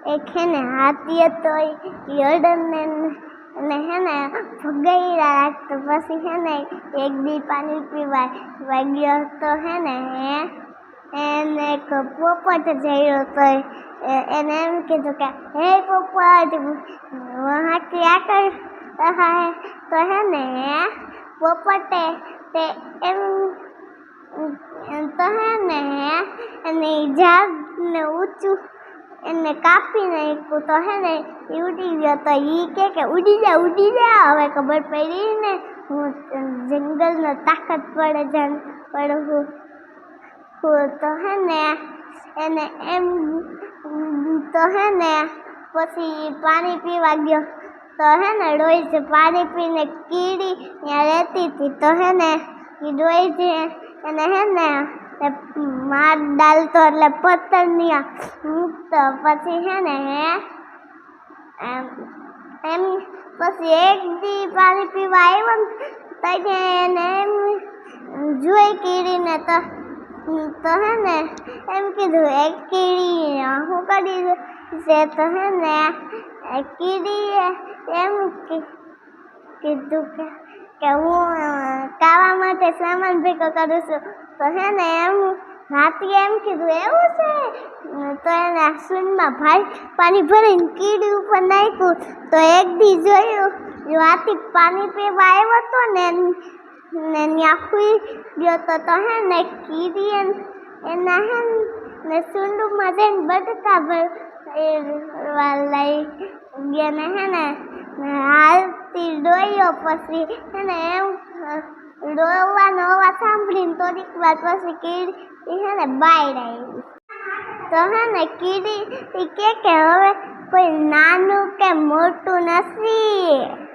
એક હે ને હાથી હતો એ અડને અને હે ને ભગાઈરા રાખતો પછી હે ને એક દી પાણી પીવા ગયો તો હે ને એને એક પોપટ જડ્યો તો એને એમ કીધું કે હે પોપટ હાથી આગળ તો હે ને પોપટે તે એમ તો હે ને એને ઝાડને ઊંચું એને કાપી નાખ્યું તો હે ને એ ઉડી ગયો તો એ કે ઉડી જા હવે ખબર પડી ને હું જંગલનો તાકાત પડે હું તો હે ને એને એમ તો હે ને પછી પાણી પીવા ગયો તો હે ને ડોઈ પાણી પીને કીડી ત્યાં રહેતી હતી તો હે ને એ ડોઈ છે એને હે ને માર ડાલતો એટલે પથ્થર ની મૂકતો પછી હે ને એમ પછી એક દી પાણી પીવા આવ્યો ને તો એને એમ જોઈ કીડીને તો હે ને એમ કીધું એક કીડી હું કરી છે તો હે ને કીડીએ એમ કીધું કે હું ખાવા માટે સામાન ભેગો કરું છું તો હે ને એમ હાથીએ એમ કીધું એવું છે તો એને સૂનમાં પાણી ભરીને કીડી ઉપર નાખ્યું તો એક દી જોયું હાથી પાણી પીવા આવ્યો હતો ને ત્યાં સુઈ ગયો તો હે ને કીડી એના હે ને સૂંડમાં જઈને બટકા ભરવા લઈ ગયા ને હે ને હાલતી ડોયો પછી હે ને એમ ડોવાનો અવાજ સાંભળીને થોડીક વાર પછી કીડી હે ને બહાર આવી તો હે ને કીડી કે હવે કોઈ નાનું કે મોટું નથી